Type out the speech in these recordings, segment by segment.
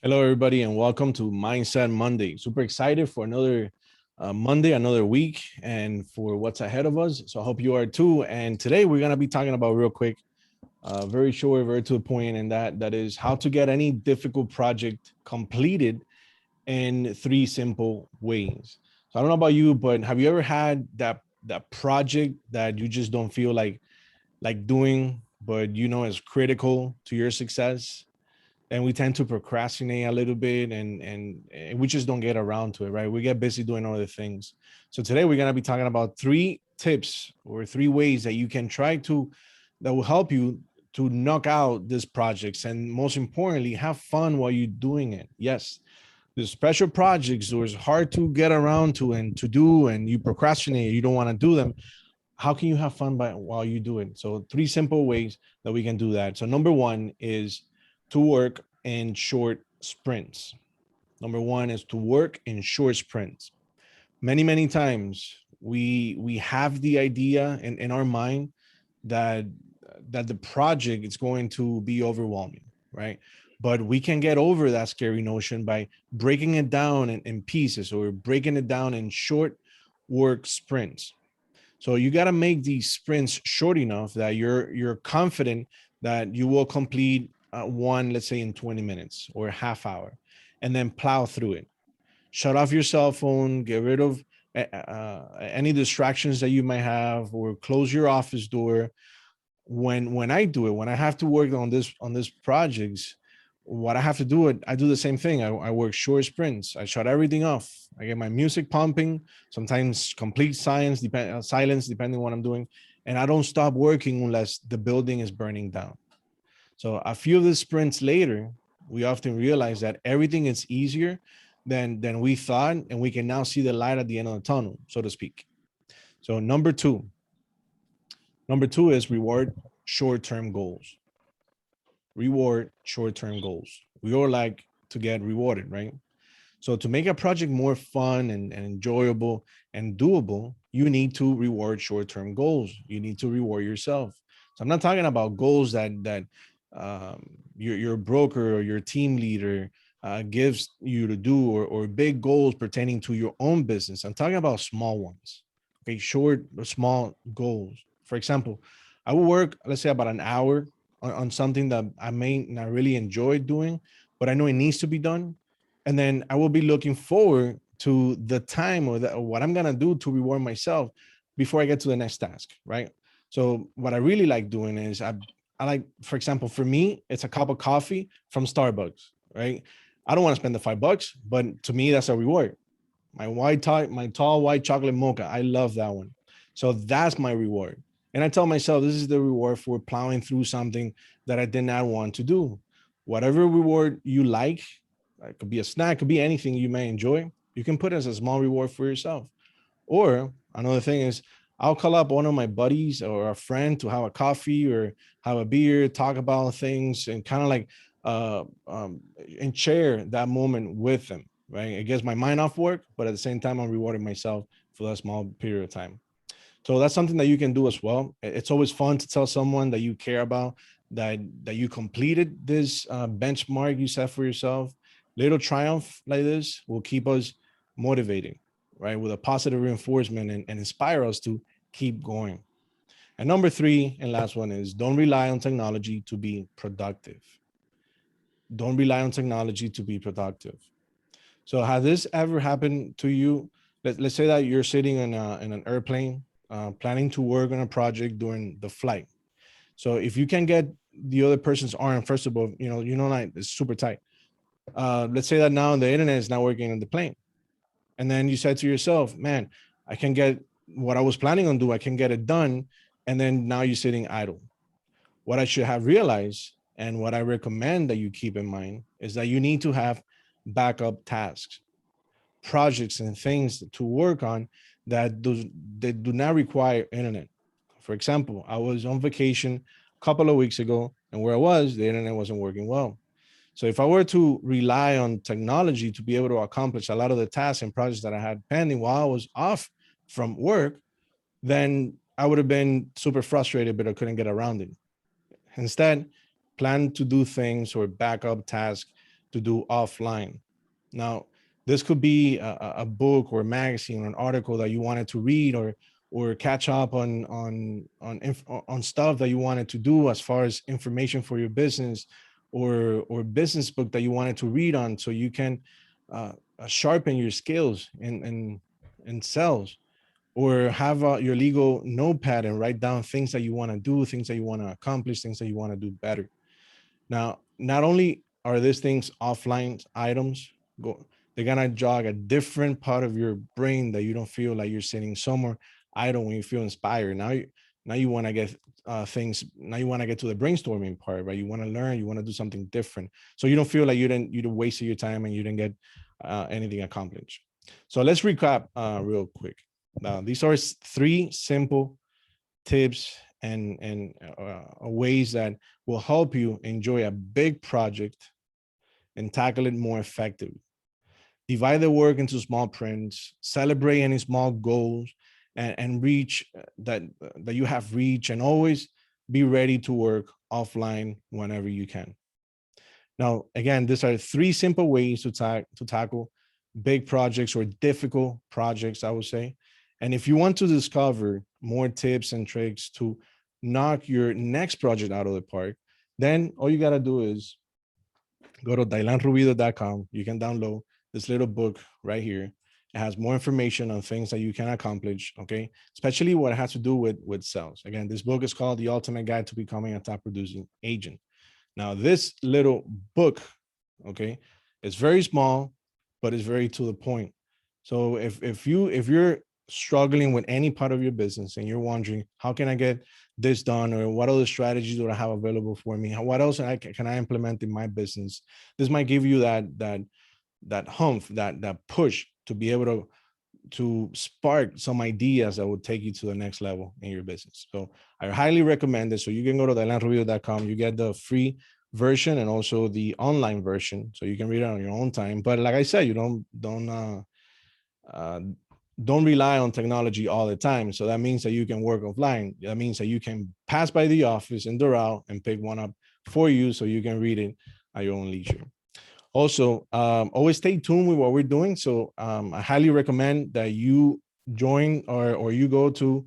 Hello, everybody, and welcome to Mindset Monday. Super excited for another Monday, another week, and for what's ahead of us. So I hope you are too. And today we're gonna be talking about real quick, very short, very to the point, and that is how to get any difficult project completed in three simple ways. So I don't know about you, but have you ever had that project that you just don't feel like doing, but you know is critical to your success? And we tend to procrastinate a little bit and we just don't get around to it, right? We get busy doing other things. So today we're going to be talking about three tips or three ways that you can try to that will help you to knock out these projects, and most importantly, have fun while you're doing it. Yes, the special projects or it's hard to get around to and to do, and you procrastinate, you don't want to do them. How can you have fun while you do it? So three simple ways that we can do that. So number one is to work in short sprints. Number one is to work in short sprints. Many times we have the idea in our mind that that the project is going to be overwhelming, right? But we can get over that scary notion by breaking it down in pieces or breaking it down in short work sprints. So you got to make these sprints short enough that you're confident that you will complete one, let's say in 20 minutes or a half hour, and then plow through it. Shut off your cell phone, get rid of any distractions that you might have, or close your office door. When I do it, when I have to work on this projects, what I have to do it, I do the same thing. I work short sprints. I shut everything off. I get my music pumping, sometimes complete silence, depending on what I'm doing. And I don't stop working unless the building is burning down. So a few of the sprints later, we often realize that everything is easier than we thought, and we can now see the light at the end of the tunnel, so to speak. So number two is reward short-term goals. Reward short-term goals. We all like to get rewarded, right? So to make a project more fun and enjoyable and doable, you need to reward short-term goals. You need to reward yourself. So I'm not talking about goals your broker or your team leader gives you to do, or big goals pertaining to your own business. I'm talking about small ones. Okay, short or small goals. For example, I will work, let's say, about an hour on something that I may not really enjoy doing, but I know it needs to be done. And then I will be looking forward to the time or what I'm gonna do to reward myself before I get to the next task, right? So what I really like doing is I like, for example, for me, it's a cup of coffee from Starbucks, right? I don't want to spend the $5, but to me, that's a reward. My tall white chocolate mocha. I love that one. So that's my reward. And I tell myself this is the reward for plowing through something that I did not want to do. Whatever reward you like, it could be a snack, could be anything you may enjoy. You can put it as a small reward for yourself. Or another thing is, I'll call up one of my buddies or a friend to have a coffee or have a beer, talk about things, and kind of like and share that moment with them. Right, it gets my mind off work, but at the same time, I'm rewarding myself for that small period of time. So that's something that you can do as well. It's always fun to tell someone that you care about that you completed this benchmark you set for yourself. Little triumph like this will keep us motivating, right? With a positive reinforcement and inspire us to keep going. And number three and last one is don't rely on technology to be productive. Don't rely on technology to be productive. So has this ever happened to you? Let's say that you're sitting in an airplane, planning to work on a project during the flight. So if you can get the other person's arm, first of all, like it's super tight. Let's say that now the internet is not working on the plane. And then you said to yourself, man, I can get what I was planning on do. I can get it done. And then now you're sitting idle. What I should have realized and what I recommend that you keep in mind is that you need to have backup tasks, projects and things to work on that do not require internet. For example, I was on vacation a couple of weeks ago, and where I was, the internet wasn't working well. So if I were to rely on technology to be able to accomplish a lot of the tasks and projects that I had pending while I was off from work, then I would have been super frustrated, but I couldn't get around it. Instead, plan to do things or backup tasks to do offline. Now, this could be a book or a magazine or an article that you wanted to read, or catch up on stuff that you wanted to do as far as information for your business, or business book that you wanted to read on, so you can sharpen your skills in sales, or have your legal notepad and write down things that you want to do, things that you want to accomplish, things that you want to do better. Now, not only are these things offline items, they're gonna jog a different part of your brain, that you don't feel like you're sitting somewhere idle when you feel inspired. Now you want to get things. Now you want to get to the brainstorming part, right? You want to learn. You want to do something different, so you don't feel like you wasted your time and you didn't get anything accomplished. So let's recap real quick. Now, these are three simple tips and ways that will help you enjoy a big project and tackle it more effectively. Divide the work into small sprints, celebrate any small goals, and reach that you have reached, and always be ready to work offline whenever you can. Now, again, these are three simple ways to tackle big projects or difficult projects, I would say. And if you want to discover more tips and tricks to knock your next project out of the park, then all you got to do is go to dailanrubido.com. You can download this little book right here. It has more information on things that you can accomplish, okay? Especially what it has to do with sales. Again, this book is called The Ultimate Guide to Becoming a Top Producing Agent. Now, this little book, okay, it's very small, but it's very to the point. So if you're struggling with any part of your business and you're wondering, how can I get this done, or what other strategies do I have available for me? What else can I implement in my business? This might give you that humph, that push to be able to spark some ideas that would take you to the next level in your business. So I highly recommend it. So you can go to dailanrubido.com. You get the free version and also the online version, so you can read it on your own time. But like I said, you don't rely on technology all the time. So that means that you can work offline. That means that you can pass by the office in the route and pick one up for you, so you can read it at your own leisure. Also, always stay tuned with what we're doing. So I highly recommend that you join or you go to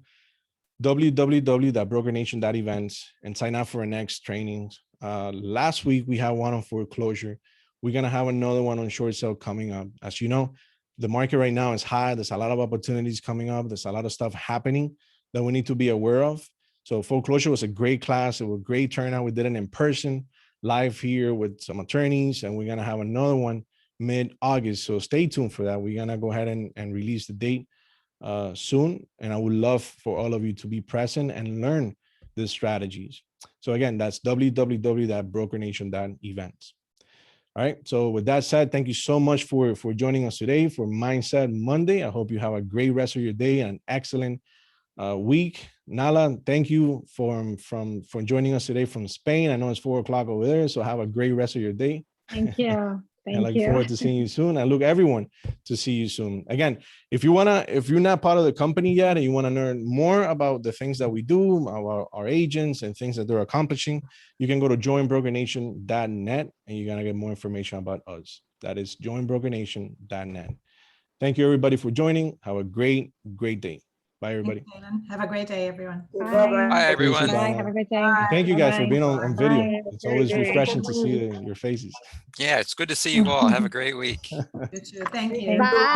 www.brokernation.events and sign up for our next trainings. Last week, we had one on foreclosure. We're going to have another one on short sale coming up. As you know, the market right now is high. There's a lot of opportunities coming up. There's a lot of stuff happening that we need to be aware of. So foreclosure was a great class. It was a great turnout. We did it in person, live here with some attorneys, and we're going to have another one mid-August. So stay tuned for that. We're going to go ahead and release the date soon. And I would love for all of you to be present and learn these strategies. So again, that's www.brokernation.events. All right. So with that said, thank you so much for joining us today for Mindset Monday. I hope you have a great rest of your day and an excellent week. Nala, thank you for joining us today from Spain. I know it's 4:00 over there, so have a great rest of your day. Thank you. I look forward to seeing you soon. I look everyone to see you soon. Again, if you're not part of the company yet and you want to learn more about the things that we do, our agents and things that they're accomplishing, you can go to joinbrokernation.net and you're going to get more information about us. That is joinbrokernation.net. Thank you, everybody, for joining. Have a great, great day. Bye, everybody. Have a great day, everyone. Bye. Bye, everyone. Bye. Have a great day. Bye. Thank you guys for Bye-bye. being on video. Bye. It's always Very good. refreshing to see your faces. Yeah, it's good to see you all. Have a great week. You too. Thank you. Thank you. Bye.